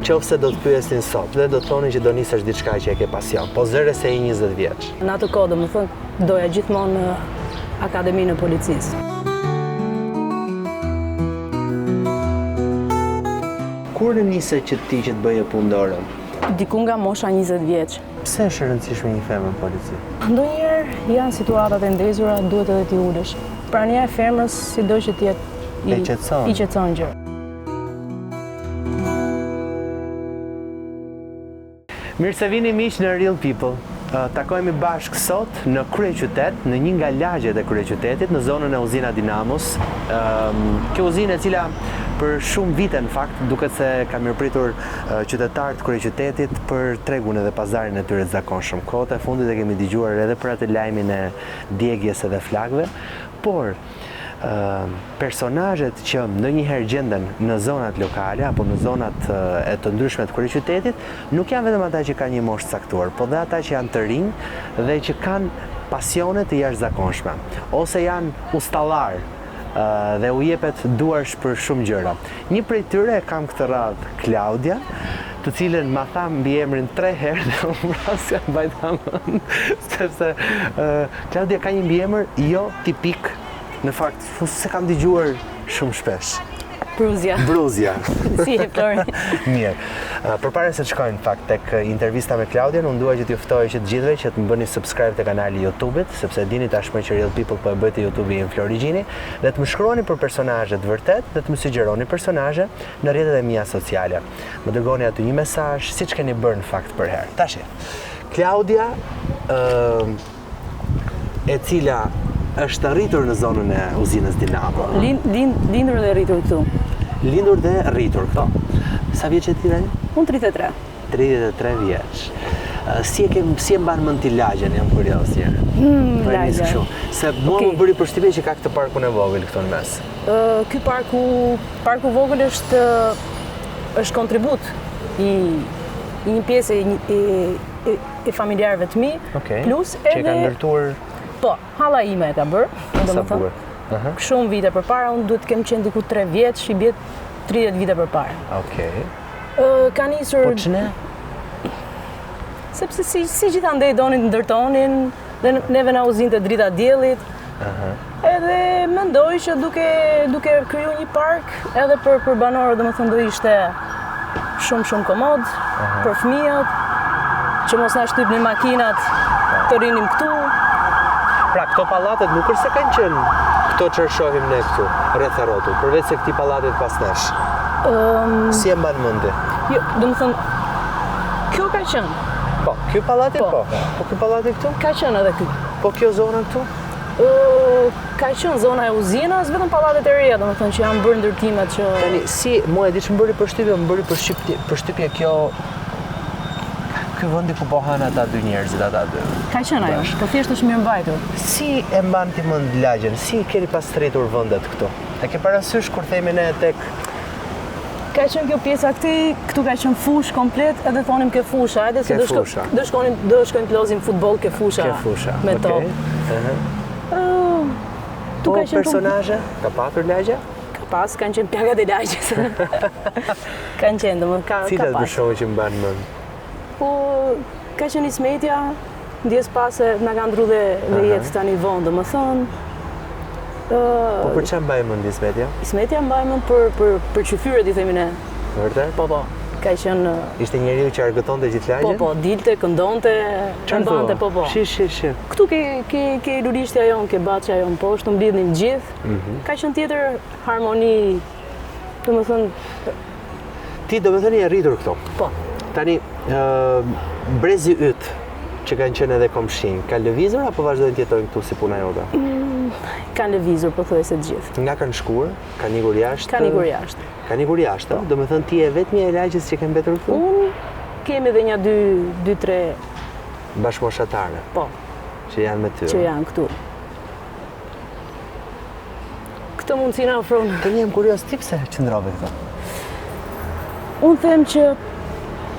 qofse do të pyesin sot dhe do të thonin që do nisësh diçka që e ke pasion, po zëre se i 20 vjeç. Në atë kohë, domethënë, doja gjithmonë në akademinë e policisë. Kur nisë që ti që të bëje punëdorën? Diku nga mosha 20 vjeç. Pse është e rëndësishme një femër në polici? Ndonjëherë janë situatat e ndezura, duhet edhe ti ulesh. Prania e femrës, sido që ti i qetëson gjë. Mirë se vini miq në Real People. Takohemi bashkë sot në kryeqytet, në një nga lagjet e kryeqytetit, në zonën e uzina Dinamos. Kjo uzinë e cila për shumë vite në fakt duket se ka mirëpritur qytetarët kryeqytetit për tregun edhe pazarin e tyre të zakonshëm. Kohët e fundit e kemi dëgjuar edhe për atë lajmin e djegjes edhe flagëve, por personazhet që ndonjëherë gjenden në zonat lokale apo në zonat e të ndryshme të kryeqytetit nuk janë vetëm ata që kanë një moshë caktuar, por dhe ata që janë të rinj dhe që kanë pasione të jashtëzakonshme ose janë ustallar dhe u jepet duarsh për shumë gjëra. Një prej tyre e kam këtë radhë Klaudia, të cilën ma tha mbi emrin 3 herë dhe unë vrasja mbajta mend, sepse Klaudia ka një mbiemër jo tipik. Në fakt, se kam dëgjuar shumë shpesh. Bruzja. Si e Flori? Mirë. Përpara se të shkojnë fakt tek intervista me Klaudian, unë dua që t'ju ftoj që të gjithëve që të më bëni subscribe te kanali YouTube-it, sepse dini tashmë që Real People po e bëjë te YouTube-i në Florigjini, dhe të më shkruani për personazhe të vërtet dhe të më sugjeroni personazhe në rrjetet e mia sociale. Më dërgoni aty një mesazh, siç keni bërë në fakt për herë. Tash, Klaudia e cila është rritur në zonën e uzinës Dinamo. Lindur dhe rritur këtu. Lindur dhe rritur këto. Sa vjeç je ti tani? Unë 33. 33 vjeç. Si e mban mend ti lagjen, jam kurioz njëherë. Lagja. Se mua më bëri përshtypje që ka këtë parkun e vogël këtu në mes. Ky parku vogël është kontribut i një pjesë e familjarëve të mi, plus edhe që e kanë ndërtuar. Po, hala ime e ka bërë, shumë vite përpara, unë duhet të kem qenë diku 3 vjeç, i bie 30 vite përpara. Ka nisur... Po ç'ne? Sepse si gjithandej donin të ndërtonin, dhe neve na uzinte drita diellit. Edhe mendoj që duke kriju një park, edhe për banorët, domethënë do ishte shumë komod, për fëmijët, që mos na shtypnin makinat të rinim këtu. Pra, këto pallatet nuk është se kanë qenë këto që shohim ne këtu, rreth e rrotull, përveç se këtij pallatit pas nesh. Si e mban mendje? Jo, domethënë, kjo ka qenë. Po, ky pallati po. Po ky pallati këtu? Ka qenë edhe ky. Po kjo zona këtu? Ka qenë zona e uzinës, vetëm pallatet e reja, domethënë që janë bërë ndërtimet që... Tani, si, mua e di që më bëri përshtypje kjo... Ky vendi ku po hanë ata dy njerëzit, ata dy. Ka qenë ajo, po thjesht është mirë mbajtur. Si e mban ti mend lagjen? Si keni pastritur vendet këtu? E ke parasysh kur themi ne tek ka qenë kjo pjesa këtu ka qenë fush komplet, edhe thonim ke fusha, hajde se do shkojnë plozim futboll ke fusha. Me top. Po personazhe? Ka patur lagja? Ka pas, kanë qenë plagat e lagjes. Kanë qenë, domethënë ka pas. Cilat për shkak që mban mend? Po, ka qenë Ismetja, ndjes pas se na ka ndru dhe jetë tani vonë, domethënë. Po për çfarë mbaj mend Ismetja? Ismetja mbaj mend për qyfyret, i themi ne. Vërtet? Po. Ka qenë... Ishte njeriu që argëtonte gjithë lagjen? Po, dilte, këndonte, mbante, po. Shi. Këtu ke lulishtja jon, ke baçja jon poshtë, mblidhnim gjithë. Ka qenë tjetër harmoni, domethënë... Ti domethënë je rritur këtu? Po. Tani, brezi yt, që kanë qenë edhe komshin, ka lëvizur apo vazhdojnë të jetojnë këtu si puna jote? Kanë lëvizur, pothuajse të gjithë. Nga kanë shkuar? Kanë ikur jashtë? Kanë ikur jashtë. Kanë ikur jashtë, domethënë ti je vetmja e lagjës që ke mbetur këtu? Unë kemi edhe një 2-3 bashkëmoshatare. Po. Që janë me ty. Që janë këtu. Këtë mundësi na ofron. Të jam kurioz ti pse qëndrove këtu? Unë them që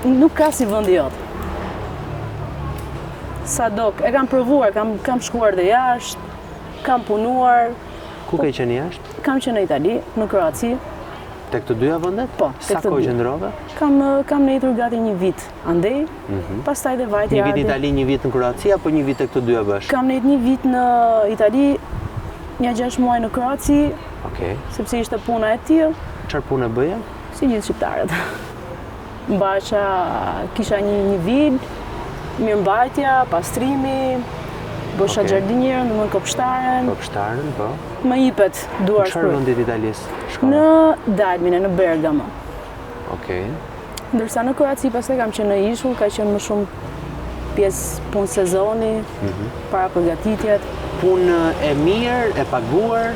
nuk ka si vendi jot. Sadok, e kam provuar, kam shkuar dhe jashtë, kam punuar. Ku ke qenë jashtë? Kam qenë në Itali, në Kroaci. Tek të dyja vendet? Po, Sa kohë qëndrove? Kam nejtur gati një vit andej, pastaj dhe vajti Një vit në ardhi. Itali, një vit në Kroaci, apo një vit tek të dyja bashkë? Kam nejt një vit në Itali, një 6 muaj në Kroaci, Okej. sepse ishte puna e tillë, Çfarë punë bëje? si gjithë shqiptarët. Kisha një vid, mirëmbajtja, pastrimi, bësha Okej. gjardinjerën, domethënë kopshtaren, Kopshtarën, po. më jipet duar Çfarë shkruaj. vendit Italisë? Shkove? Në Dalmine, në Bergamo. Okej. Ndërsa në Kroaci pastaj kam qenë në ishull, ka qenë më shumë pjesë punë sezoni, para përgatitjet. Punë e mirë, e paguar?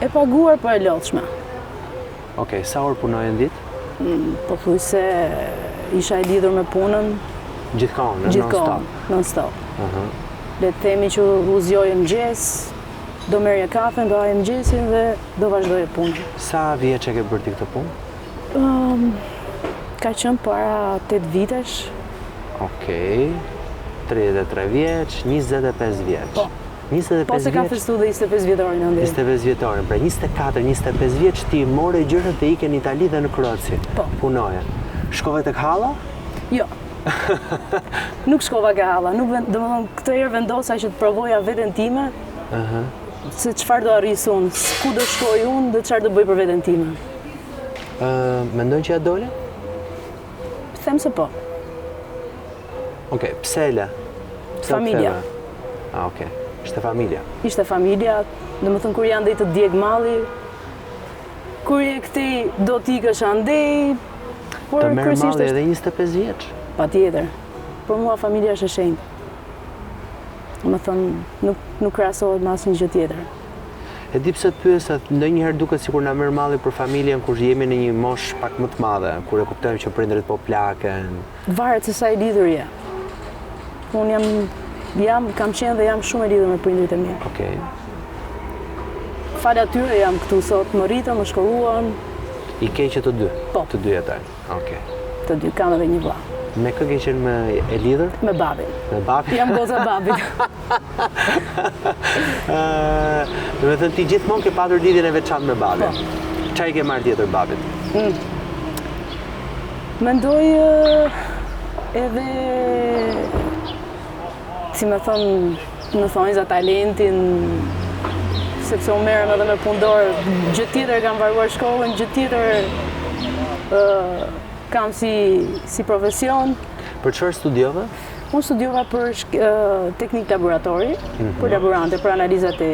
E paguar për e lodhshme. Okej, sa orë punojë në ditë? Po thuj se isha e lidhur me punën Gjithkohon, gjithkohon, non-stop. Le të themi që u zgjojë mëngjes, do merrje kafen, do hajë mëngjesin dhe do vazhdoje punën. Sa vjeç e ke bërë ti këtë punë? Ka qenë para 8 vitesh. Okej. 33 vjeç, 25 vjeç. Po. 25 Po se kam vjeç. festu dhe 25 vjetorin andej. 25 vjetorin, pra 24-25 vjeç ti more gjërat dhe ike në Itali dhe në Kroaci. Po. Punoje. Shkove tek halla? Jo. Nuk shkova ka halla, domethënë këtë herë vendosa që të provoja veten time, se çfarë do arris unë, ku do shkoj unë dhe çfarë do bëj për veten time. Mendon që ja dole? Them se po. Okej, pse e la? Pse u Familja. ktheve? Okej. Ishte familja. Ishte familja, domethënë kur janë dhe të djeg malli, kur je këtej do t'ikësh andej, por Të merr kryesisht malli është edhe 25 vjeç. patjetër. Për mua familja është e shenjtë. Domethënë nuk krahasohet me asnjë gjë tjetër. E di pse të pyes, se ndonjëherë duket sikur na merr malli për familjen kur jemi në një moshë pak më të madhe, kur e kuptojmë që prindërit po plaken. Varet se sa i lidhur je. Unë kam qenë dhe jam shumë e lidhur me prindërit e mi. Okej. Fal atyre jam këtu sot, më rritëm, më shkolluan, I keqë të dy? Po. Të dy ata. Okej. të dy kam edhe një vlla. Me kë ke qenë me e lidhur? Me babin. Me babin? Jam goca e babit. Do të thënë ti gjithmonë ke patur lidhjen e veçantë me babin. Po. Çfarë i ke marrë tjetër babit? Mendoj edhe, si më thonë za talentin, sepse unë merrem edhe me pundor, gjë tjetër kam mbaruar shkollën, gjë tjetër kam si profesion. Për çfarë studiove? Unë studiova për teknik laboratori, për laborante, për analizat e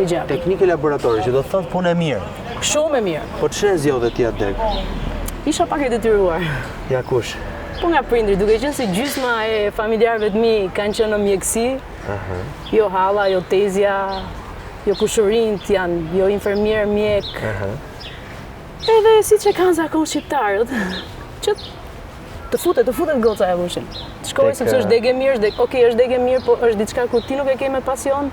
gjapit. Teknikë laboratori, që do të thotë punë e mirë. Shumë e mirë. Po ç'e zgjodhe ti atë deg? Isha pak e detyruar. Ja kush? Po nga prindrit, duke qenë se gjysma e familjarëve të mi kanë qenë në mjekësi, jo halla, jo tezja, jo kushërinjt janë, jo infermier, mjek. Edhe si që kanë zakon shqiptarët, që të futet goca e vushin. Të shkoj sepse është degë e mirë, okej, është degë e mirë, po është diçka kur ti nuk e ke me pasion,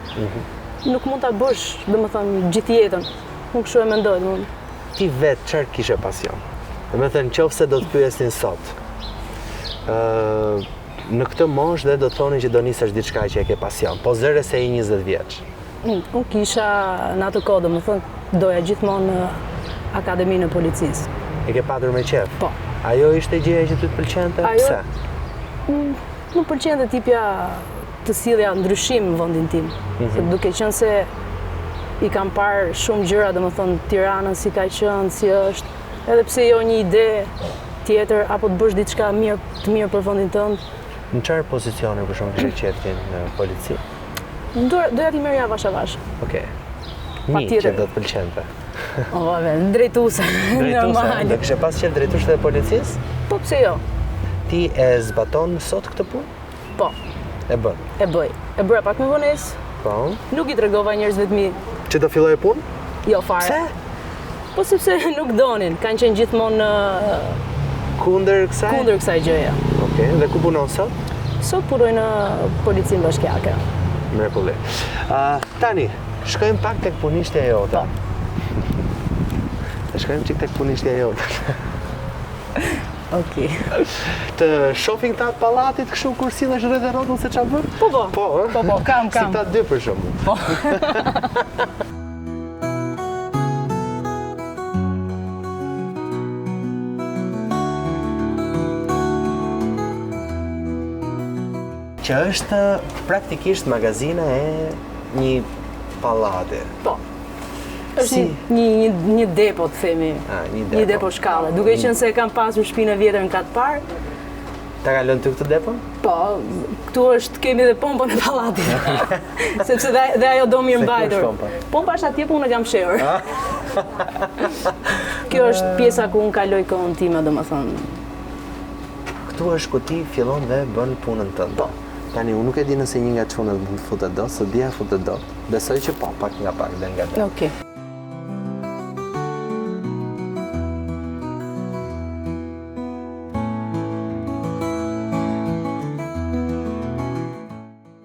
nuk mund ta bësh, domethënë gjithë jetën. Unë kështu e mendoj, domethënë. Ti vetë çfarë kishe pasion? Domethënë nëse do të pyesin sot. Në këtë moshë dhe do të thonin që do nisesh diçka që e ke pasion, po zëre se i 20 vjeç. Unë kisha në atë kohë, domethënë, doja gjithmonë në akademinë e policisë. E ke patur me qef? Po. Ajo ishte gjëja që ty të pëlqente? Ajo- Pse? Nuk pëlqente tipja të sillja ndryshim në vendin tim. Se duke qenë se i kam parë shumë gjëra, domethënë Tiranën si ka qenë, si është, edhe pse jo një ide tjetër apo të bësh diçka të mirë për vendin tënd. Në çfarë pozicioni për shembull kishe qef ti në polici? Doja t'i merrja avash avash. Okej. Një Patjetër. që do të pëlqente. Drejtuese, normal. Do kishe pas qef drejtues të policisë? Po pse jo? Ti e zbaton sot këtë punë? Po, E bën. e bëj. E bëra pak me vonesë. Po. Nuk i tregova njerëzve të mi, Që do filloj punë? jo fare. Pse? Po sepse nuk donin, kanë qenë gjithmonë Kundër kësaj? kundër kësaj gjëje. Okej, dhe ku punon sot? Sot punoj në policinë bashkiake. Mrekulli. Tani, shkojmë pak tek punishtja jote. Shkojmë çik tek punishtja jote. Okej. Të shohim këta të pallatit kështu kur sillesh rreth e rrotull se çfarë bën? Po. Po, ë? Po, kam. Si këta dy për shembull. Po. që është praktikisht magazina e një pallati. Po. Është një depo, të themi. Një depo shkallë. Duke qenë se kam pasur shtëpinë e vjetër në katë parë. Ta ka lënë ty këtë depon? Po, këtu kemi dhe pompën e pallatit. Sepse dhe ajo do mirë mbajtur. Pompa është atje, po unë e kam fshehur. Kjo është pjesa ku unë kaloj kohën time, domethënë. Këtu është ku ti fillon dhe bën punën tënde. Po. Tani unë nuk e di nëse një nga çunat mund të futet dot, se dia futet dot. Besoj që po, pak nga pak dhe nga dhe. Okej.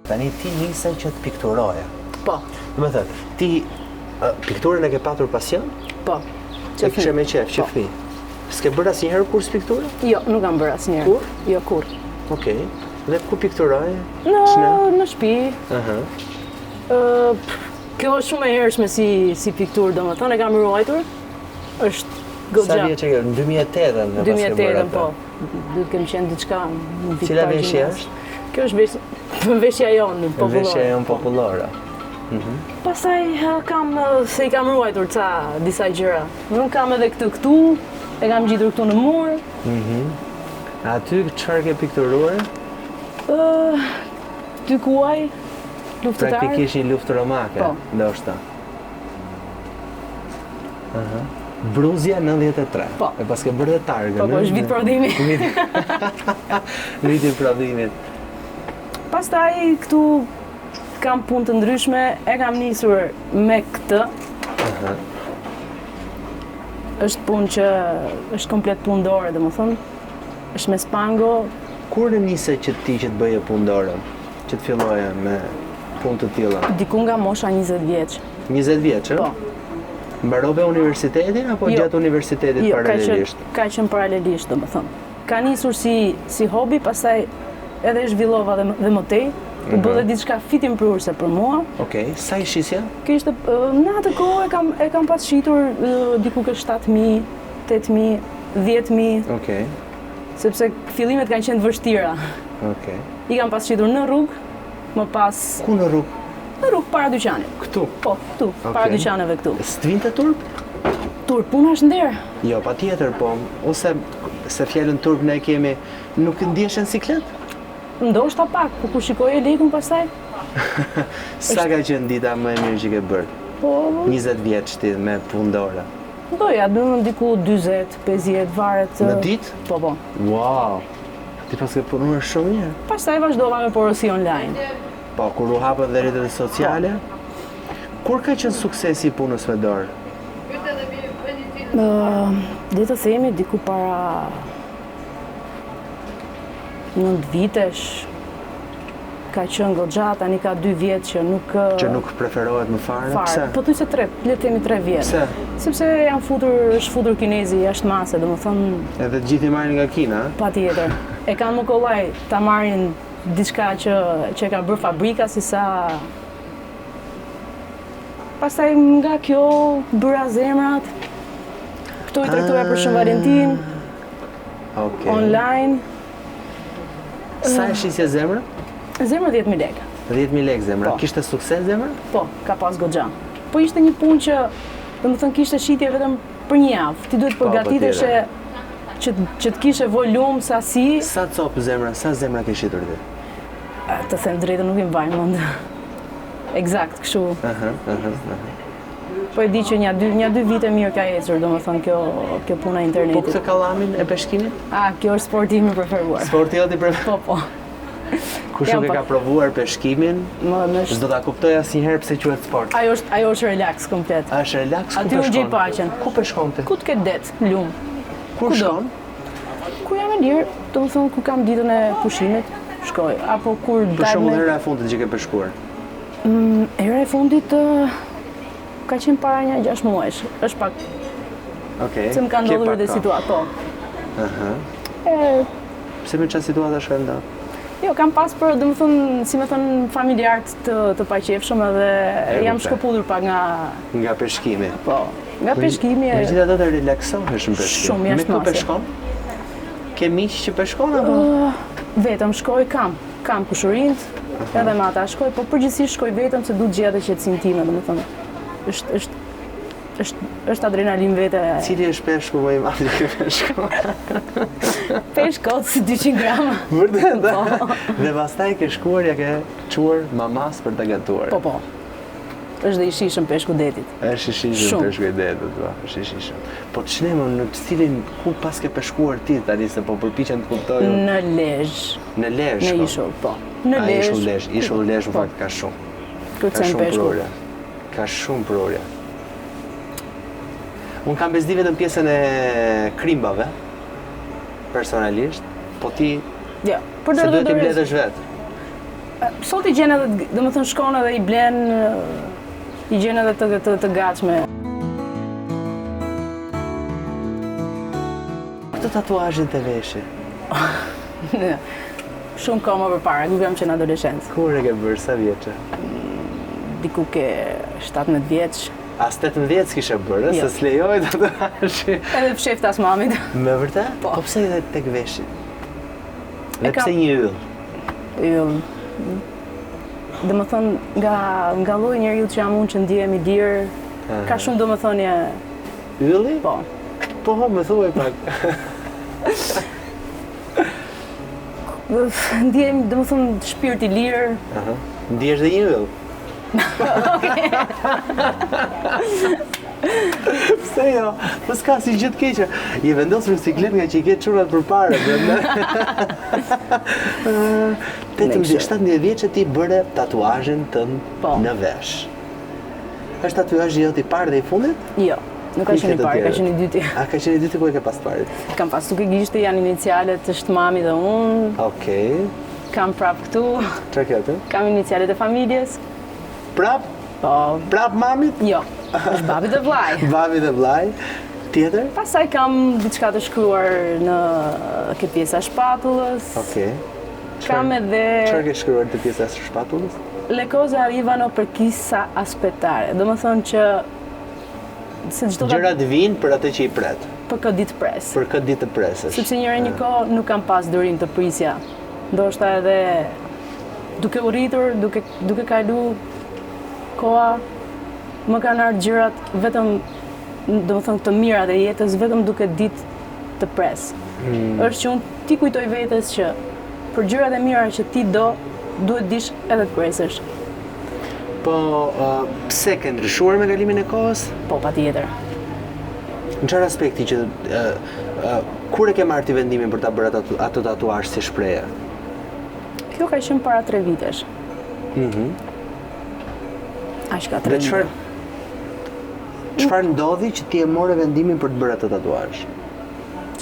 Tani ti nise që të pikturoje. Po. Do të thënë, ti pikturën e ke patur pasion? Po. Që kishe me qef, që fëmijë. S'ke bërë asnjëherë kurs pikture? Jo, nuk kam bërë asnjëherë. Kur? Jo, kur. Okej. Dhe ku pikturoje? Në shtëpi. Aha. Kjo është shumë e hershme si pikturë, domethënë e kam ruajtur. Është goxha. Sa vjeç e ke? Në 2008 në 2008 po. Duhet kemi qenë diçka në vit. Cila veshje është? Kjo është veshja jonë popullore. Veshja jonë popullore. Pastaj se i kam ruajtur disa gjëra. Nuk kam edhe këtu, e kam gjetur këtu në mur. Aty çfarë ke pikturuar? Dy kuaj, luftëtar. Praktikisht një luftë romake, Po. ndoshta. Bruzja 93. Po. E pas ke bërë dhe targën. Po, është vit prodhimi. Viti prodhimit. Pastaj këtu kam punë të ndryshme, e kam nisur me këtë. Është punë që është komplet punë dore, domethënë. Është me spango. Kur e nise që ti që të bëje punë dore? Që të filloje me punë të tilla? Diku nga mosha 20 vjeç. 20 vjeç, ë? Po. Mbarove universitetin apo Jo. gjatë universitetit paralelisht? Ka qenë paralelisht, domethënë. Ka nisur si hobi, pastaj edhe zhvillova dhe më tej. U bë dhe diçka fitimprurse për mua. Okej, sa i shisja? Kjo ishte në atë kohë e kam pas shitur diku ke 7.000, 8.000, 10.000. Okej. Sepse fillimet kanë qenë të vështira. Okej. I kam pas shitur në rrugë, më pas Ku në rrugë? në rrugë para dyqanit. Këtu. Po, këtu, para dyqaneve këtu. S'tvinte turp? Turp, puna është nder. Jo, patjetër, po. Ose se fjalën turp ne kemi, nuk ndjeshen siklet? Ndoshta pak, po kur shikoj e lekun pastaj. Sa ka qenë dita më e mirë që ke bërë? Po, 20 vjeç ti me punë dore. doja, domethënë diku 40, 50 varet. Në ditë? Po, po. Wow. Ti pas ke punuar shumë mirë. Pastaj vazhdova me porosi online. Po, kur u hapën dhe rrjetet sociale, kur ka qenë suksesi i punës me dorë? Le të themi diku para 9 vitesh ka qenë goxha, tani ka 2 vjet që nuk preferohet më fare? Pse? Po thuaj se 3, le të themi 3 vjet. Pse? Sepse është futur kinezi jashtë mase, domethënë Edhe të gjithë i marrin nga Kina? patjetër. E kanë më kollaj ta marrin diçka që ka bërë fabrika si sa. Pastaj nga kjo bëra zemrat. Këto i tregtoja për Shën Valentin, Okej. online. Sa e shisje zemra? Zemra 10.000 lekë. 10.000 lekë zemra. Po. Kishte sukses zemra? Po, ka pas goxha. Po ishte një punë që, domethënë kishte shitje vetëm për një javë. Ti duhet përgatiteshe që të kishe volum, sasi. Sa copë zemra, sa zemra ke shitur ti? Të them drejtën nuk i mbaj mend. Eksakt, kështu. Po e di që një dy vite mirë ka ecur, domethënë kjo puna e Po internetit. këtë kallamin e peshkimit? Kjo është sporti im i preferuar. Sporti jot i preferuar. Po. Kush nuk e ka provuar peshkimin, s'do ta kuptoj asnjëherë pse quhet sport. Ajo është relax komplet. A është relax? Aty unë gjej paqen. Ku peshkonte? Ku të ketë det, lum. Kur shkon? Kur jam e lirë, domethënë kur kam ditën e pushimit, shkoj. Apo kur Për shembull hera e fundit që ke peshkuar. Hera e fundit ka qenë para një 6 muajsh. Është pak. Okej. Se më ka ndodhur edhe situatë, po. Pse me çfarë situata shkon nda? Jo, kam pas për, domethënë, si më thon, familjarët të paqefshëm edhe jam shkëputur pak nga peshkimi. Po, nga peshkimi. Megjithatë të relaksohesh në peshkim. Shumë jashtë Me kë peshkon? Ke miq që peshkon apo? Vetëm shkoj kam kam kushërinjt, edhe me ata shkoj, po përgjithsisht shkoj vetëm se du të gjej atë qetësinë time, domethënë. Është adrenalin vete. Cili është peshku më i madh që ke shkuar? Peshkot si 200 grama. Vërtet? Dhe pastaj ke shkuar ja ke çuar mamas për ta gatuar. Po. Është dhe i shishëm peshku detit. Është i shishëm peshku i detit, po, është i shishëm. Po ç'nemë në cilin ku pas ke peshkuar ti tani se po përpiqem të kuptoj. Në Lezhë. Në Lezhë. Në Ishull, po. Në Lezhë. Ishull Lezhë fakt ka shumë. Ka shumë prurje. Ka shumë prurje. Unë kam bezdi vetëm pjesën e krimbave, personalisht, po ti se duhet t'i mbledhësh vetë. Sot i gjen edhe, domethënë shkon edhe i blen, i gjen edhe të gatshme. Këtë tatuazhin të veshi? Shumë kohë më përpara, kur jam qenë adoleshencë. Kur e ke bërë, sa vjeçë? Diku ke 17 vjeç. As 18 s'kishe bërë, se s'lejoj tatuazhi. Edhe fsheftas mamit. Me vërtet? Po. Po pse edhe tek veshi? Dhe pse një yll? Yll. Domethënë nga lloji njeriu që jam unë që ndihem i lirë, ka shumë domethënie. Ylli? Po. Po, më thuaj pak. Ndihem domethënë shpirt i lirë. Ndihesh dhe një yll? Pse jo? Po s'ka si gjë të keqe. I vendosur në siklet nga që i ke çurat përpara. 17 vjeçë ti bëre tatuazhin tënd në vesh. Është tatuazhi jot i parë dhe i fundit? Jo, nuk ka qenë i parë, ka qenë i dyti. A ka qenë i dyti ku e ke pas parit? Kam pas tukë gishte, janë inicialet të shtmami dhe unë. Okej. Kam prap këtu. Çfarë ke atë? Kam inicialet e familjes. Prap? Po. Prap mamit? Jo, është babi dhe vllai. Babi dhe vllai. Tjetër? Pastaj kam diçka të shkruar në ke pjesa shpatullës. Okej. Kam edhe... Çfarë ke shkruar të pjesa shpatullës? Le cose arrivano per chi sa aspettare. Do më thonë që... Gjërat vinë për atë që i pret. Për këtë ditë pres. Për këtë ditë të presësh. Sepse një kohë nuk kam pas dërim të prisja. Ndoshta edhe duke u rritur, duke kalu koha, më kanë ardhur gjërat vetëm, domethënë të mirat e jetës vetëm duke ditë të pres. Është që unë ti kujtoj vetes që për gjërat e mira që ti duhet dish edhe të presësh. Po, pse ke ndryshuar me kalimin e kohës? Po, patjetër. Në çfarë aspekti që kur e ke marrë ti vendimin për ta bërë atë tatuazh si shprehje? Kjo ka qenë para 3 vitesh. Aq ka 3 vite. Çfarë ndodhi që ti e morë vendimin për të bërë atë tatuazh?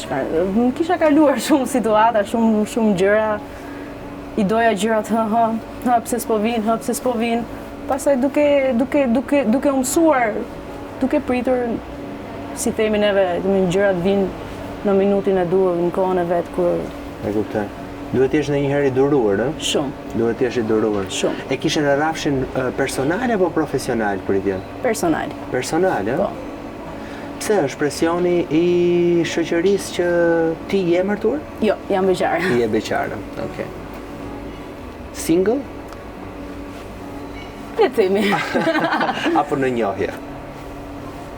Më kisha kaluar shumë situata, shumë gjëra. I doja gjërat, pse s'po vin. Pastaj duke u mësuar, duke pritur, si themi neve, gjërat vinë në minutin e duhur, në kohën e vet kur. E kuptoj. Duhet të jesh ndonjëherë i duruar, ëh? Shumë. Duhet të jesh i duruar. Shumë. E kishe në rrafshin personal apo profesional pritjen? Personal. Personal, ëh? Po. Pse është presioni i shoqërisë që ti je martuar? Jo, jam beqare. Ti je beqare. Okej. Single? Le themi. Apo në njohje?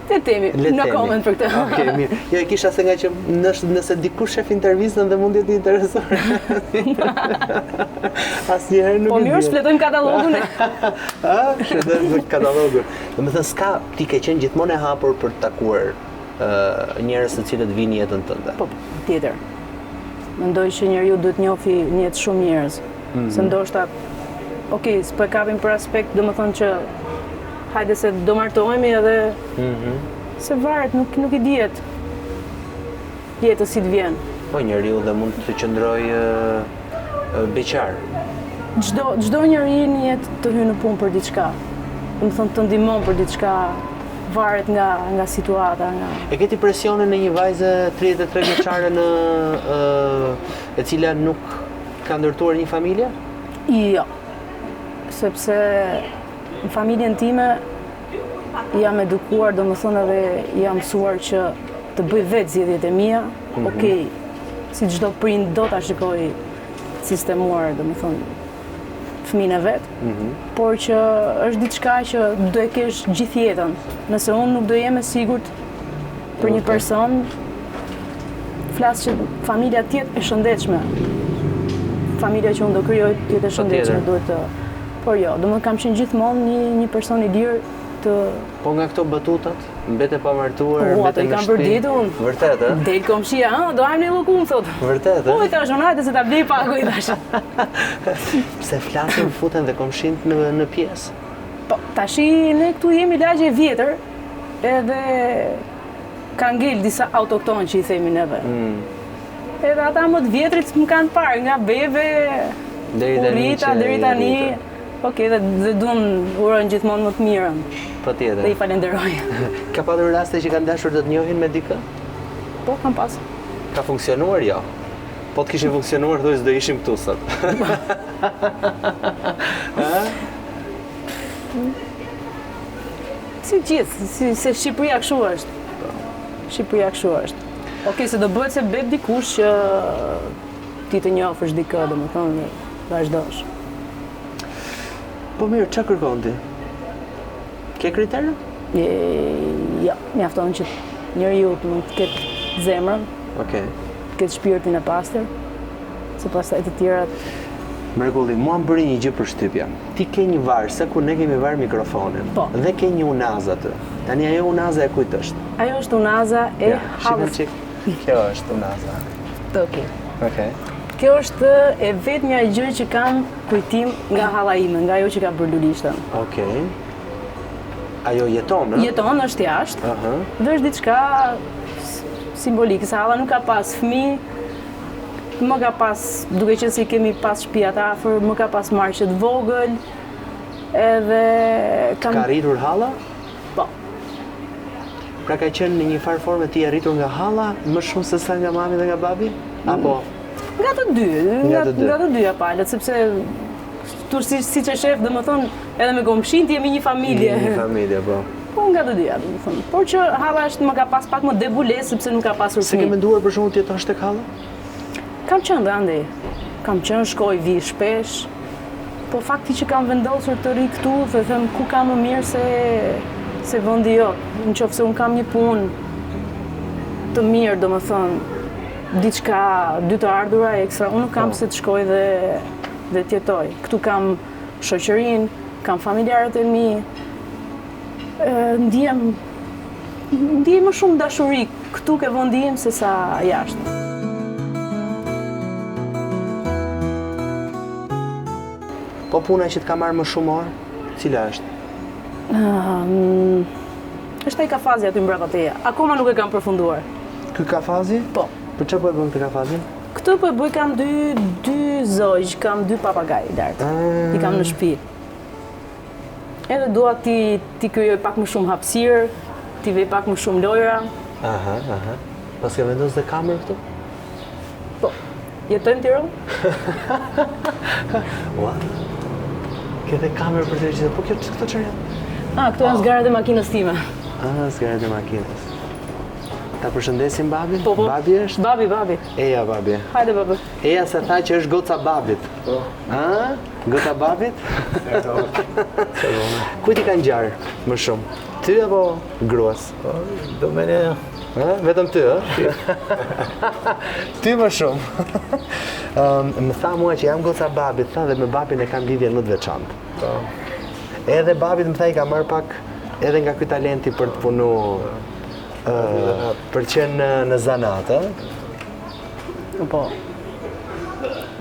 Le themi, no comment për këtë. Okej, mirë. Jo, e kisha se nga që nëse dikush shef intervistën dhe mund të jetë interesuar. Asnjëherë nuk e di. Po mirë, shfletojmë katalogun. Shfletojmë katalogun. Domethënë s'ka, ti ke qenë gjithmonë e hapur për të takuar njerëz të cilët vinë në jetën tënde. Po, tjetër. Mendoj që njeriu duhet njohë një jetë shumë njerëz. Se ndoshta, okej, s'po e kapim për aspekt, domethënë që hajde se do martohemi edhe se varet, nuk i dihet jetës si të vjen. Po njeriu dhe mund të qëndroj beqar. Çdo njeri në jetë të hyjë në punë për diçka. Domethënë të ndihmon për diçka, varet nga situata, nga. E ke ti presionin në një vajzë 33 vjeçare e cila nuk ka ndërtuar një familje? Jo. Sepse në familjen time jam edukuar, domethënë edhe jam mësuar që të bëj vetë zgjedhjet e mia. Okej, si çdo prind do ta shikoj sistemuar, domethënë fëmijën e vet, por që është diçka që do e kesh gjithë jetën. Nëse unë nuk do jem e sigurt për një person, flas që familja tjetë e shëndetshme. Familja që unë do krijoj tjetë e shëndetshme, duhet të... Por jo, domethënë kam qenë gjithmonë një person i lirë të... Po nga këto batutat, mbete pa martuar, ato i kam përditur unë. Vërtet, ë? Del komshia, do hajmë një lukun, thotë. Vërtet, ë? Po i thash, hajde se ta blej pagu, i thash. Pse flasin, futen dhe komshinët në pjesë? Po, tashi ne këtu jemi lagje vjetër, edhe ka ngel disa autoktonë që i themi neve. Edhe ata më të vjetrit më kanë parë, nga bebe, Rita, deri tani. Okej, dhe duan urojnë gjithmonë më të mirën. Patjetër. Dhe i falenderoj. Ka patur raste që kanë dashur të të njohin me dikë? Po, kam pas. Ka funksionuar jo? Po të kishin funksionuar, thuaj s'do ishim këtu sot. Si gjithë, se Shqipëria kështu është. Shqipëria kështu është. Okej, se do bëhet se beb dikush që ti të njofësh dikë, domethënë, vazhdosh. Po mirë, ç'a kërkon ti? Ke kriterë? Ja, mjafton që njeriu të ketë zemrën, Okej. të ketë shpirtin e pastër, se pastaj të tjerat. Mrekulli, mua më bëri një gjë përshtypje. Ti ke një varë, se ku ne kemi varë mikrofonin. Po. Dhe ke një unazë aty. Tani ajo unaza e kujt është? Ajo është unaza e hallës. Kjo është unaza. Okej. Okej. Kjo është e vetmja gjë që kam kujtim nga halla ime, nga ajo që ka bërë lulishtën. Okej. Ajo jeton, ë? Jeton, është jashtë, dhe është diçka simbolike, se halla nuk ka pas fëmijë, më ka pas, duke qenë se kemi pas shtëpiat afër, më ka pas marrë të vogël, edhe kam... Ka rritur halla? Po. Pra ka qenë në një farë forme ti e rritur nga halla, më shumë se sa nga mami dhe nga babi? Apo? Nga të dy, nga të dyja palët, sepse tu si që shef, dhe më thonë, edhe me komshin ti jemi një familje. Një familje, po. Po nga të dyja, dhe më thonë. Por që halla është më ka pas pak më debule, sepse nuk ka pasur fëmijë. Se ke menduar për shumë të jetosh tek halla? Kam qenë dhe andej. Kam qenë, shkoj, vi shpesh. Po fakti që kam vendosur të ri këtu, dhe them ku kam më mirë se vendi jot. Në qoftë se unë kam një punë të mirë, do më thonë, diçka, dy të ardhura ekstra, unë nuk kam se të shkoj dhe tjetoj. Këtu kam shoqërinë, kam familjarët e mi, ndihem më shumë dashuri këtu ke vendi im se sa jashtë. Po puna që të ka marrë më shumë orë, cila është? Është ai kafazi aty mbrapa teje. Akoma nuk e kam përfunduar. Ky kafazi? Po. Për çfarë po e bën këtë kafazin? Këtë po e bëj, kam dy zogj, kam 2 papagaj lart. I kam në shtëpi. Edhe dua ti krijoj pak më shumë hapësirë, ti vej pak më shumë lojra. Pas ke vendos dhe kamerë këtu? Po. Jetojmë Tiranë? Ua. Ke dhe kamerë për të gjithë, po këto çfarë janë? Këto janë zgarat e makinës time. Zgarat e makinës. Ta përshëndesim babin? Po. Babi është? Babi. Eja, babi. Hajde, babi. Eja se tha që është goca babit. Po. Goca babit? Kujt i ka ngjarë më shumë? Ty apo gruas? Do mene... Vetëm ty, ë? Ty më shumë. Më tha mua që jam goca babit, tha, dhe me babin e kam lidhje më të veçantë. Edhe babit më tha i ka marrë pak edhe nga ky talenti për të punu për qenë në zanat, ë? Po.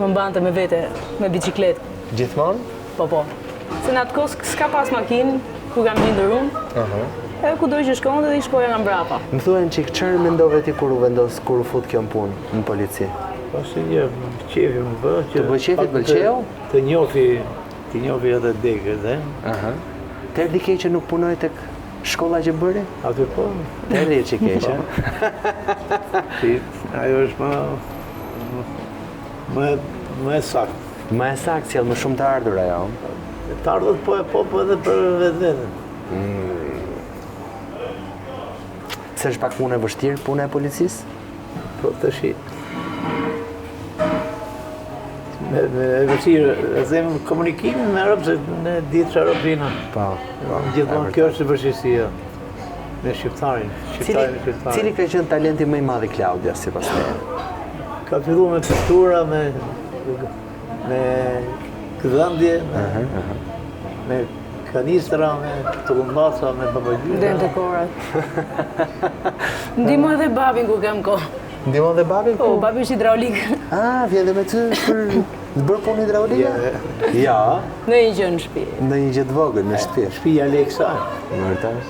Më mbante me vete, me bicikletë. Gjithmonë? Po. Se në atë kohë s'ka pas makinë, ku kam lindur unë. Edhe ku doj që shkonte dhe i shkoja nga mbrapa. Më thuaj çik çfarë mendove ti kur u fut kjo punë në polici? Po si një qefi më bë që... Të bë qefi, të pëlqeu? Të njofi edhe degët, e? Të erdi keq që nuk punoj tek shkolla që bëri? Aty po. Të erdi që keq, e? Ajo është më e saktë. Më e saktë, sjell më shumë të ardhur ajo. Të ardhur po edhe për vetveten. Se është pak punë e vështirë, puna e policisë? Po të shi. me vështirë, e them komunikimin me arab, se ne ditë çfarë vina. Po. Gjithmonë kjo është vështirësia me shqiptarin. Cili ka qenë talenti më i madh i Klaudias sipas teje? Ka filluar me pintura, me këdhëndje, me kanistra, me tullumbaca, me babagjuda. Dhe të korat. Ndihmoj edhe babin ku kam kohë. Ndihmon dhe babin? Po, babi është hidraulik. Vjen dhe me ty për të bërë punë hidraulike? Ja. Në një gjë në shtëpi. Në një gjë të vogël në shtëpi. Shtëpia Leksa. Vërtet.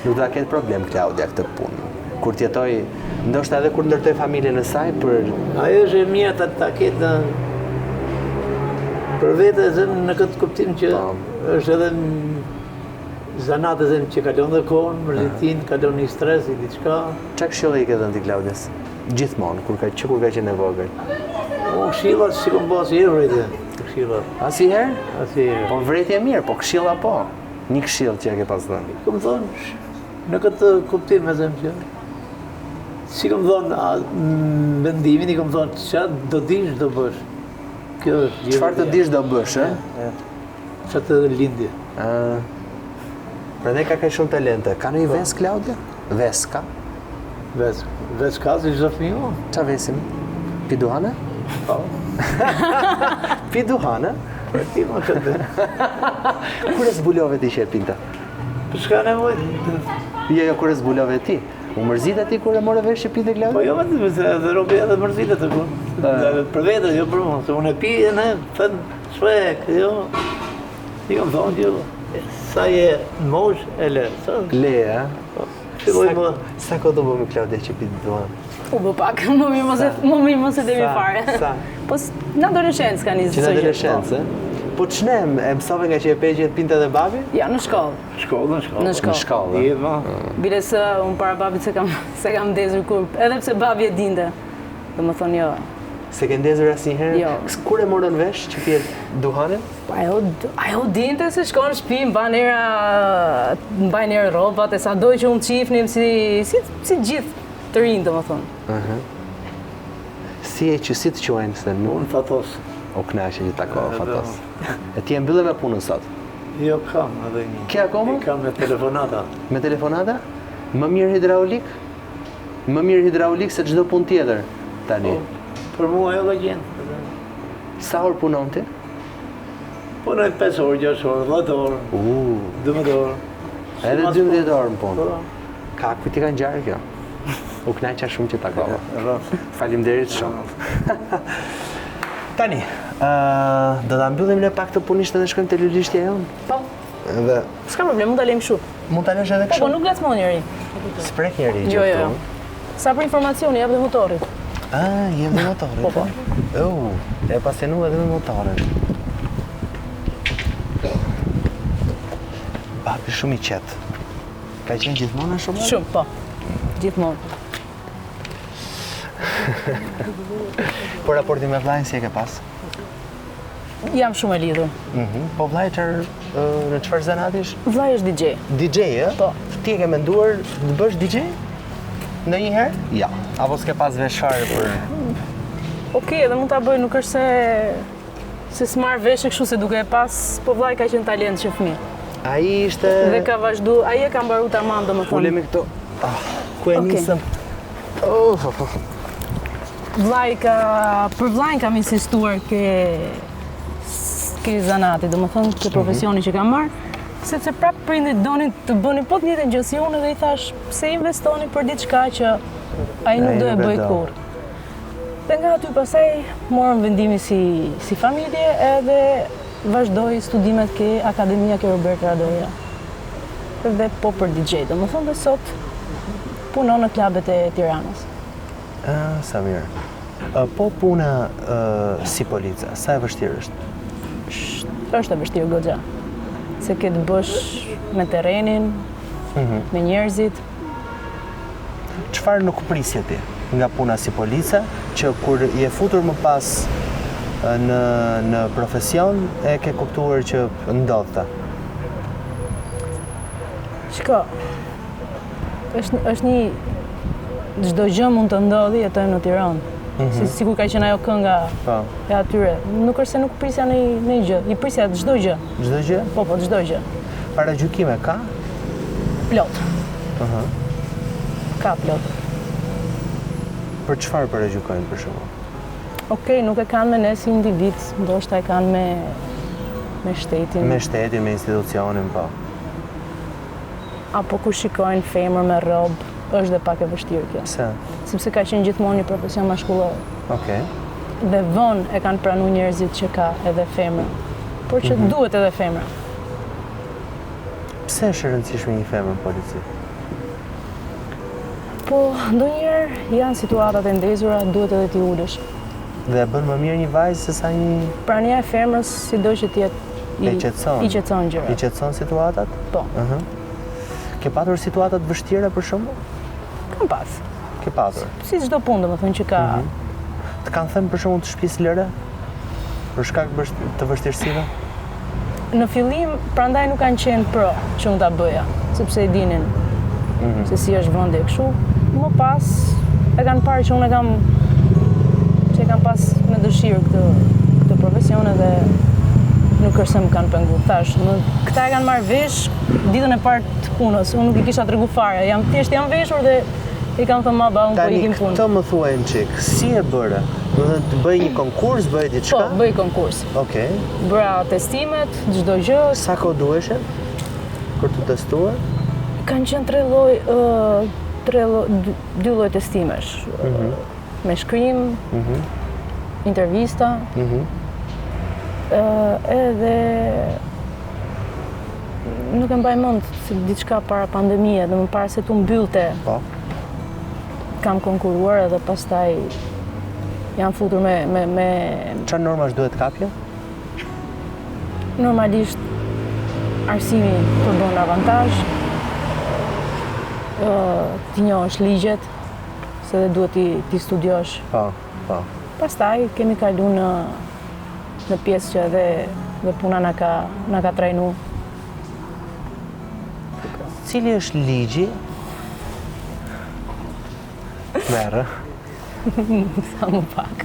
Nuk do ta ketë problem Klaudia këtë punë. Kur t'jetoj, ndoshta edhe kur ndërtoj familjen e saj për Ajo është e mirë ta ketë për vete në këtë kuptim që është edhe zanat e që kalon dhe kohën, mërzittin, kalon një stres, i diçka. Qa këshilla i ke dhënë ti Klaudias? Gjithmonë, kur ka qenë e vogël. Këshillat si kom pas herë vrejtje, këshillat. Asnjëherë? Asnjëherë. Po vrejtje e mirë, po këshilla po. Një këshill që ja ke pas dhënë. Kom thonë, në këtë kuptim e them që si kom thonë, mendimin i kom thonë, që do dish do bësh. Kjo është Çfarë të dish do bësh, Që të lindje. Prandaj ka shumë talente. Ka ndonjë ves Klaudia? Ves ka? Ves ka si çdo fëmijë. Qa vesim? Pi duhane? Po. Pi duhane? Po ti më këtë. Kur e zbulove ti që e pinta? Për shka nevojë? Jo, kur e zbulove ti. U mërzita ti kur e more vesh që pinte Klaudia? Po jo, vetëm se edhe robi edhe mërzitet të kun. Për vete, jo për mua, se unë e pi e ne, thënë shpek, jo. I kam thonë që sa je në mosh e le. Le, a? Filloj më. Sa ko do bëmi Klaudia që pinte duhane? U bë pak, më mirë mos e demi fare. Sa? Po në adoleshencë ka një Që në adoleshencë, Po ç'ne e mësove nga që e peqet pinta dhe babi? Ja, në shkollë. Në shkollë. Bile se unë para babit se kam ndezur kur, edhe pse babi e dinte. Do më thonë jo. Se ke ndezur asnjëherë? Jo. Kur e morën vesh që pijet duhanin? Ajo dinte se shkon në shtëpi, mbajnë herë rrobat, e sa doj që unë qifnim si gjithë të rinë, do më thonë. Si të quajnë se nuk? Unë Fatos. O knaqe që takova Fatos. E ti e mbyllë me punën sot? Jo, kam edhe një. Ke akoma? Kam me telefonata. Me telefonata? Më mirë hidraulik? Më mirë hidraulik se çdo punë tjetër tani. Për mua ajo ka qenë. Sa orë punon ti? Punoj 5 orë, 6 orë, 10 orë, 12 orë. Edhe 12 orë në punë. Po. Ka ku ti ka ngjarë kjo? U knaqa shumë që takova. Faleminderit shumë. Tani, do ta mbyllim ne pak të punisht edhe shkojmë te lulishtia jonë? Po. Edhe S'ka problem, mund ta lejmë kështu. mund ta lësh edhe kështu? Po, nuk lecmon njëri. Sprek njëri që Jo. Sa për informacioni, jap dhe motorit. Jem dhe motorit. Po. E pasenu edhe me motorin. Babi shumë i qetë. Ka qenë gjithmonë shumë? Shumë, po. Gjithmonë. Po raporti me vllajën si e ke pas? Jam shumë e lidhur. Po vllai në çfarë zanati ish? Vllai është DJ. DJ, e? Po. Ti e ke menduar të bësh DJ? Ndonjëherë? Ja. Apo s'ke pas veshare për... Okej, edhe mund ta bëj, nuk është se s'marr vesh kështu se duke e pas, po vllai ka qenë talent që fëmijë. Ai ishte... Dhe ka vazhdu, ai e ka mbaru tamam, domethënë. Ulemi këto... Ku e Okej. nisëm? Për vllajin kam insistuar ke zanati, domethënë ke profesioni që kam marr, sepse prapë prindit donin të bënin po të njëjtën gjë si unë dhe i thash, pse investoni për diçka që ai nuk do e bëj kurrë. Dhe nga aty pasaj morëm vendimi si familje edhe vazhdoj studimet ke Akademia ke Robert Radoja. Dhe po për DJ, domethënë dhe sot punon në klubet e Tiranës. Sa mirë. Po puna si polica, sa e vështirë është? Është e vështirë goxha. Se ke të bësh me terrenin, me njerëzit. Çfarë nuk prisje ti nga puna si polica, që kur je futur më pas në profesion e ke kuptuar që ndodhta? Shko, është çdo gjë mund të ndodhi, jetojmë në Tiranë. Sikur ka qenë ajo kënga e atyre. Nuk është se nuk prisja në gjë, i prisja çdo gjë. Çdo gjë? Po, çdo gjë. Paragjykime ka? Plot. Ka plot. Për çfarë paragjykojnë për shembull? Okej, nuk e kanë me ne si individ, ndoshta e kanë me shtetin. Me shtetin, me institucionin, po. Apo kur shikojnë femër me robë, është dhe pak e vështirë kjo. Pse? Sepse ka qenë gjithmonë një profesion mashkullor. Okej. Dhe vonë e kanë pranuar njerëzit që ka edhe femra. Por që duhet edhe femra. Pse është e rëndësishme një femër në polici? Po, ndonjëherë janë situatat e ndezura, duhet edhe t'i ulesh. Dhe bën më mirë një vajzë se sa një... Prania e femrës, sido që t'jetë i qetëson. I qetëson gjërat. I qetëson situatat? Po. Ke patur situatat vështira për shembull? Kam pas. Ke patur? Si çdo punë, domethënë që ka... Të kanë thënë për shembull të shtëpisë lëre? Për shkak të vështirësive? Në fillim, prandaj nuk kanë qenë pro që unë ta bëja, sepse e dinin se si është vendi e kështu. Më pas e kanë parë që unë e kam pas me dëshirë këtë profesion edhe nuk është se më kanë pengu. Thash, këta e kanë marrë vesh ditën e parë të punës, unë nuk i kisha tregu fare, thjesht jam veshur dhe i kam thënë ma ba, unë po ikim punë. Tani, këtë më thuaj në qik, si e bëre? Të bëj një konkurs, bëj diçka? Po, bëj konkurs. Okej. Bëra testimet, çdo gjë. Sa kohë duheshin për të testuar? Kanë qenë dy lloj testimesh. Me shkrim, intervista, edhe nuk e mbaj mend se diçka para pandemie, dhe më para se tu mbyllte. Po. Kam konkuruar edhe pastaj jam futur me... Çfarë normash duhet kapje? Normalisht arsimi të bën avantazh, ti njohësh ligjet, se dhe duhet ti studiosh. Po. Pastaj kemi kalu në pjesë që edhe puna na ka trajnu. Cili është ligji? Merë. Sa më pak.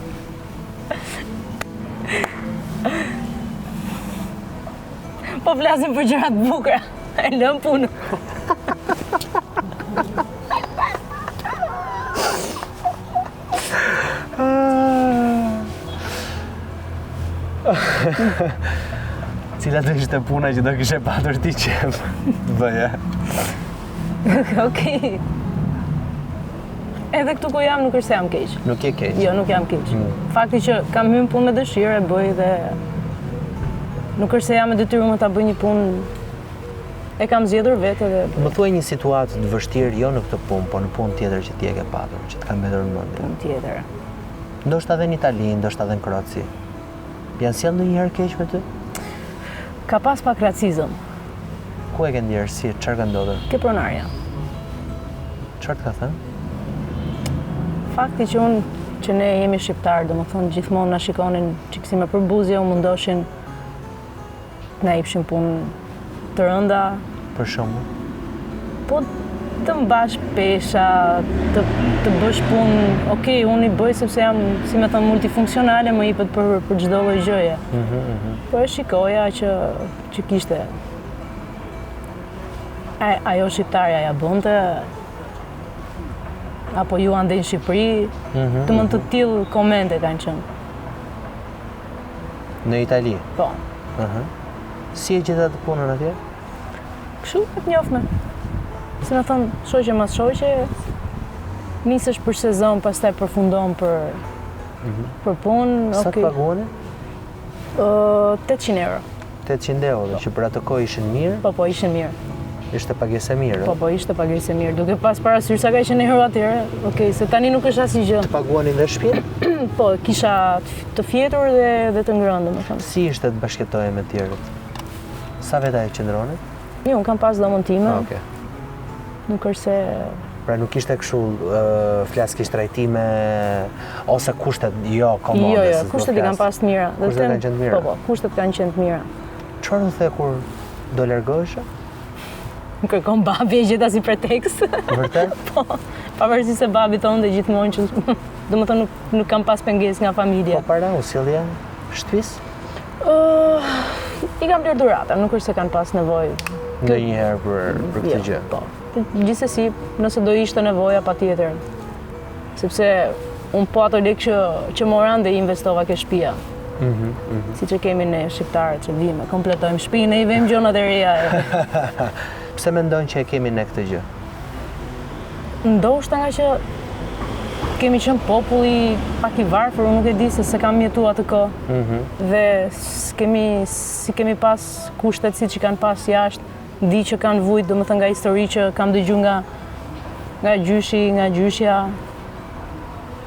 Po flasim për gjërat bukura, e lëm punë. Cila do ishte puna që do kishe patur ti qef? Bëje. Okej. Edhe këtu ku jam nuk është se jam keq. Nuk je keq? Jo, nuk jam keq. Fakti që kam hyrë punë me dëshirë, e bëj dhe nuk është se jam e detyruar ta bëj një punë, e kam zgjedhur vetë dhe... Më thuaj një situatë të vështirë, jo në këtë punë, po në punë tjetër që ti e ke patur, që të ka mbetur në mendje. Punë tjetër. Ndoshta edhe në Itali, ndoshta edhe në Kroaci. Janë sjellë ndonjëherë keq me ty? Ka pas pak racizëm. Ku e ke ndjerë, si, çfarë ka ndodhur? Ke pronarja. Çfarë të ka thënë? Fakti që ne jemi shqiptarë, domethënë gjithmonë na shikonin çik si me përbuzje, u mundoshin na jepshin punë të rënda. Për shembull. Po të mbash pesha, të bësh punë, okej, unë i bëj sepse jam, si me thënë, multifunksionale, më jepet për çdo lloj gjëje. Po e shikoja që kishte ajo shqiptarja ja bënte, apo ju ande në Shqipëri, të mund të tillë komente kanë qenë. Në Itali? Po. Si e gjeta të punën atje? Kështu, e të njofme. Si me thënë, shoqe mas shoqe, nisesh për sezon, pastaj përfundon për punë. Sa të paguani? 800 euro. 800 euro, që për atë kohë ishin mirë? Po, ishin mirë. Ishte pagesë e mirë? Po, ishte pagesë e mirë. Duke pas parasysh sa ka qenë euro atyre, okej, se tani nuk është asnjë gjë. Të paguanin dhe shtëpinë? Po, kisha të fjetur dhe të ngrënë, domethënë. Si ishte të bashkëtoje me tjerët? Sa veta e qëndronit? Jo, unë kam pas dhomën time. Okej. Nuk është se... Pra nuk ishte kështu flaskish trajtime ose kushtet komode? Jo, kushtet i kanë pas të mira. Kushtet kanë qenë të mira? Po, kushtet kanë qenë të mira. Çfarë do the kur do largoheshe? Më kërkon babi e gjeta si pretekst. Vërtet? Po, pavarësisht se babi thonë dhe gjithmonë që domethënë nuk kam pas pengesë nga familja. Po para u sjellja shtëpis? I kam lërë durata, nuk është se kanë pas nevojë. Ndonjëherë për këtë gjë. Po. Gjithsesi, nëse do ishte nevoja patjetër. Sepse unë po ato lekë që moran dhe i investova ke shtëpia. Si që kemi ne shqiptarët që vime, kompletojmë shtëpinë e i vëmë gjonat e reja. Pse mendon që e kemi ne këtë gjë? Ndoshta nga që kemi qenë populli pak i varfër, unë nuk e di se kam jetu atë kohë. Dhe si kemi pas kushtet si që kanë pas jashtë, di që kanë vujt, domethënë nga histori që kam dëgju nga gjyshi, nga gjyshja,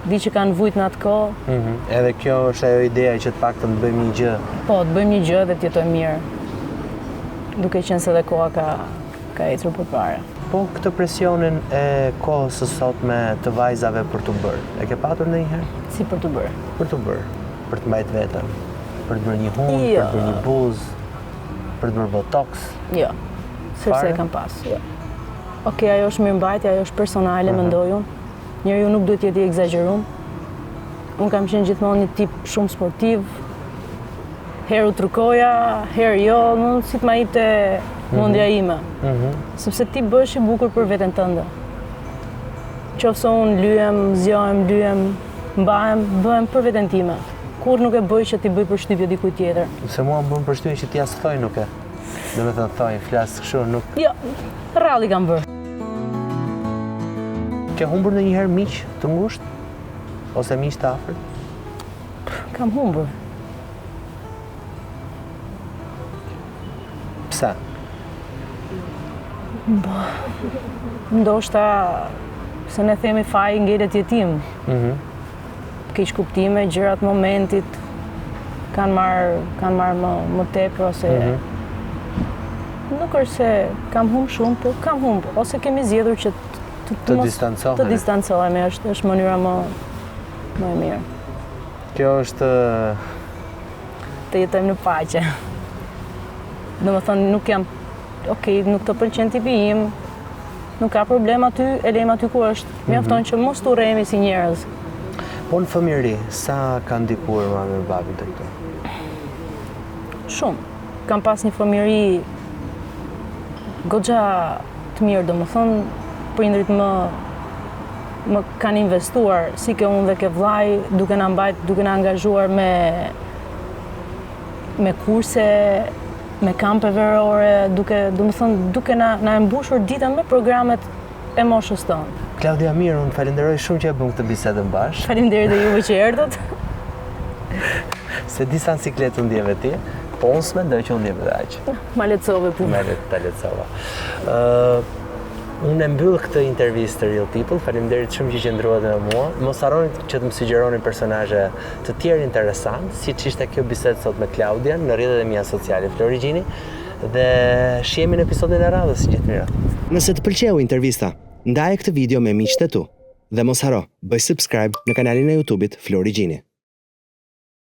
di që kanë vujt në atë kohë. Edhe kjo është ajo ideja që të paktën të bëjmë një gjë. Po, të bëjmë një gjë dhe të jetojmë mirë. Duke qenë se dhe koha ka ecur përpara. Po këtë presionin e kohës së sotme të vajzave për të bërë, e ke patur ndonjëherë? Si për të bërë? Për të bërë, për të mbajtur veten, për të bërë një hund, Jo. për të bërë një buzë, për të bërë botox. Jo, sepse Fare? e kam pas. Jo. Okej, ajo është mirëmbajtje, ajo është personale, mendoj unë. Njeriu nuk duhet jetë i egzageruar. Unë kam qenë gjithmonë një tip shumë sportiv. Herë u trukoja, herë jo, si të ma jepte mendja ime. Sepse ti bësh i bukur për veten tënde. Qofse unë lyhem, zgjohem, mbahem, bëhem për veten time. Kur nuk e bëj që ti bëj për shtypje dikujt tjetër. Se mua më bën përshtypje që ti as thoj nuk e. Domethënë thoj, flas kështu, nuk. Jo, rralli kam bërë. Ke humbur ndonjëherë miq të ngushtë ose miq të afërt? Kam humbur. Pse? Ndoshta se ne themi faji ngelet jetim. Keq kuptime, gjërat momentit kanë marrë më tepër ose nuk është se kam humbur shumë, po kam humbur ose kemi zgjedhur që Të distancohemi. Të distancohemi, është mënyra më e mirë. Kjo është Të jetojmë në paqe. Domethënë nuk jam nuk të pëlqen tipi im, nuk ka problem aty, e lejmë aty ku është. Mjafton që mos të urrejemi si njerëz. Po në fëmijëri, sa ka ndikuar mami dhe babi te këto? Shumë. Kam pas një fëmijëri goxha të mirë, domethënë prindrit më kanë investuar, si ke unë dhe ke vllai, duke na angazhuar me kurse, me kampe verore, duke na mbushur ditën me programet e moshës tonë. Klaudia, mirë, unë falenderoj shumë që e bëm këtë bisedën bashkë. Faleminderit dhe juve që erdhët. Se disa në sikletë ndjeve ti, po unë s'mendoj që unë ndjeve dhe aqë. Ma lehtësove punë. Ta lehtësova. Unë e mbyll këtë intervistë të Real People, faleminderit shumë që qëndruat me mua. Mos harroni që të më sugjeroni personazhe të tjerë interesant, siç ishte kjo bisedë sot me Klaudian në rrjetet e mia sociale Flori Gjini, dhe shihemi në episodin e radhës, gjithë mirat. Nëse të pëlqeu intervista, ndaje këtë video me miqtë e tu dhe mos haro, bëj subscribe në kanalin e YouTube-it Flori Gjini.